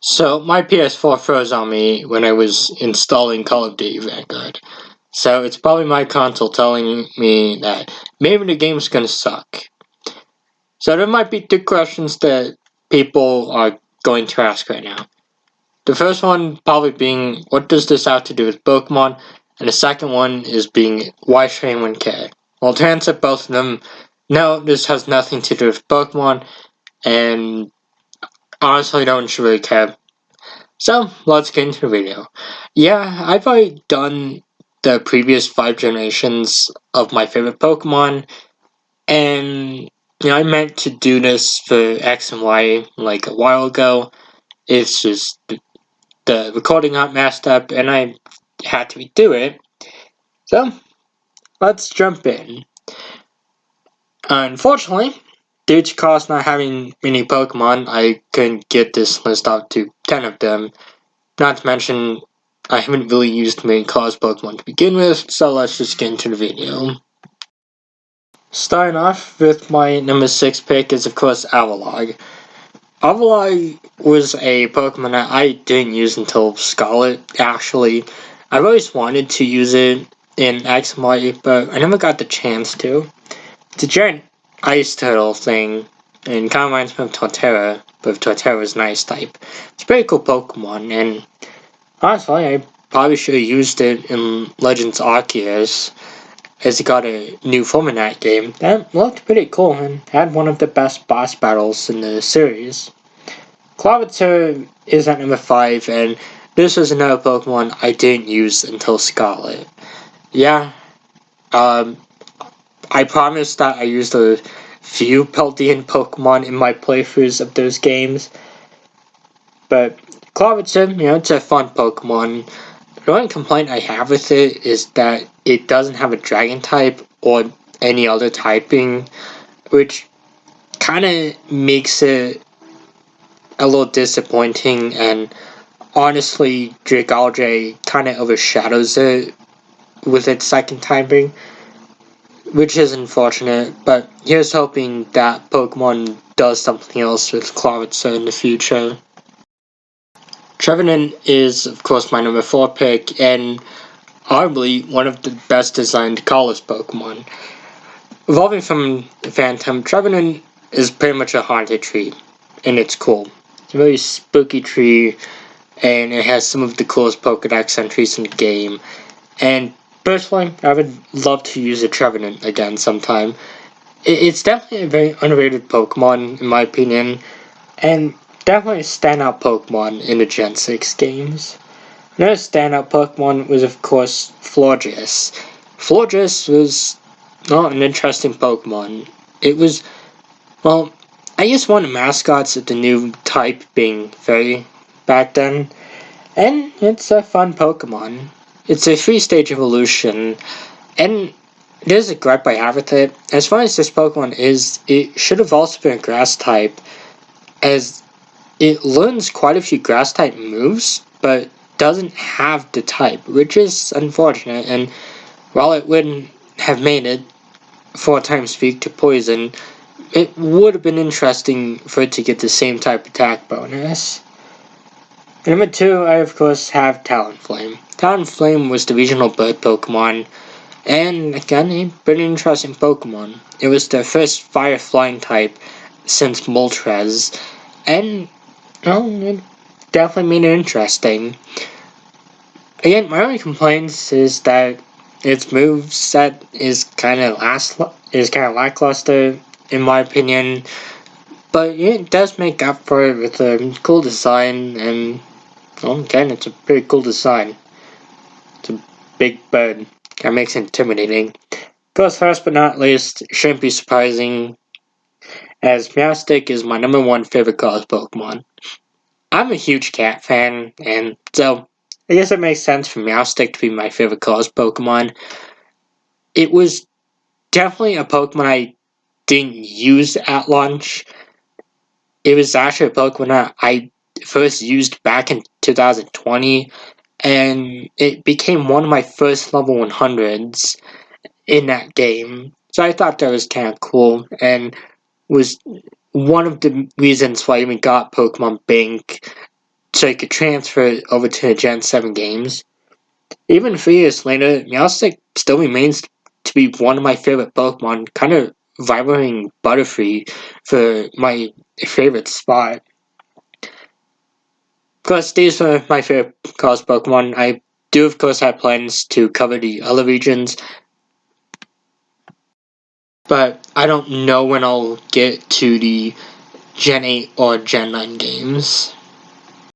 So my PS4 froze on me when I was installing Call of Duty Vanguard. So it's probably my console telling me that maybe the game's gonna suck. So there might be two questions that people are going to ask right now. The first one probably being, what does this have to do with Pokemon? And the second one is being, why should anyone care? Well, to answer both of them, no, this has nothing to do with Pokemon, and honestly, no one should really care. So, let's get into the video. Yeah, I've already done the previous 5 generations of my favorite Pokemon, and I meant to do this for X and Y like a while ago. It's just the recording got messed up, and I had to redo it. So, let's jump in. Unfortunately, due to Kalos not having many Pokemon, I couldn't get this list out to 10 of them. Not to mention, I haven't really used many Kalos Pokemon to begin with, so let's just get into the video. Starting off with my number 6 pick is of course Avalog. Avalog was a Pokemon that I didn't use until Scarlet, actually. I've always wanted to use it in X and Y, but I never got the chance to. It's a giant ice turtle thing, and kind of reminds me of Torterra, but Torterra's an ice type. It's a pretty cool Pokemon, and honestly, I probably should have used it in Legends Arceus, as it got a new form in that game. That looked pretty cool and had one of the best boss battles in the series. Clavitzer is at number 5, and this was another Pokemon I didn't use until Scarlet. Yeah, I promised that I used a few Peltian Pokemon in my playthroughs of those games, but Clavitzer, it's a fun Pokemon. The only complaint I have with it is that it doesn't have a Dragon type or any other typing, which kind of makes it a little disappointing, and honestly, Dragalge kind of overshadows it with its second typing, which is unfortunate, but here's hoping that Pokemon does something else with Clavitzer in the future. Trevenant is, of course, my number 4 pick, and arguably one of the best designed Kalos Pokemon. Evolving from Phantom, Trevenant is pretty much a haunted tree, and it's cool. It's a very spooky tree, and it has some of the coolest Pokedex entries in the game. And personally, I would love to use a Trevenant again sometime. It's definitely a very underrated Pokemon, in my opinion, and definitely a standout Pokemon in the Gen 6 games. Another standout Pokemon was, of course, Florges. Florges was not an interesting Pokemon. It was, well, I guess one of the mascots of the new type being Fairy back then, and it's a fun Pokemon. It's a 3-stage evolution, and there's a gripe I have with it. As far as this Pokemon is, it should have also been a Grass type, as it learns quite a few Grass type moves, but doesn't have the type, which is unfortunate, and while it wouldn't have made it 4 times speak to Poison, it would have been interesting for it to get the same type attack bonus. Number 2, I of course have Talonflame. Talonflame was the regional bird Pokemon, and again, a pretty interesting Pokemon. It was the first fire flying type since Moltres, and it definitely made it interesting. Again, my only complaints is that its moveset is kind of lackluster in my opinion, but it does make up for it with a cool design, and again, it's a pretty cool design. It's a big bird, that makes it intimidating. Of course, last but not least, shouldn't be surprising, as Meowstic is my number 1 favorite Kalos Pokemon. I'm a huge cat fan, and so I guess it makes sense for Meowstic to be my favorite Kalos Pokemon. It was definitely a Pokemon I didn't use at launch. It was actually a Pokemon that I first used back in 2020, and it became one of my first level 100s in that game. So I thought that was kind of cool, and was one of the reasons why I even got Pokemon Bank so you could transfer it over to the Gen 7 games. Even 3 years later, Meowstic still remains to be one of my favorite Pokemon, kind of rivaling Butterfree for my favorite spot. Of course, these are my favorite Kalos Pokemon. I do, of course, have plans to cover the other regions, but I don't know when I'll get to the Gen 8 or Gen 9 games.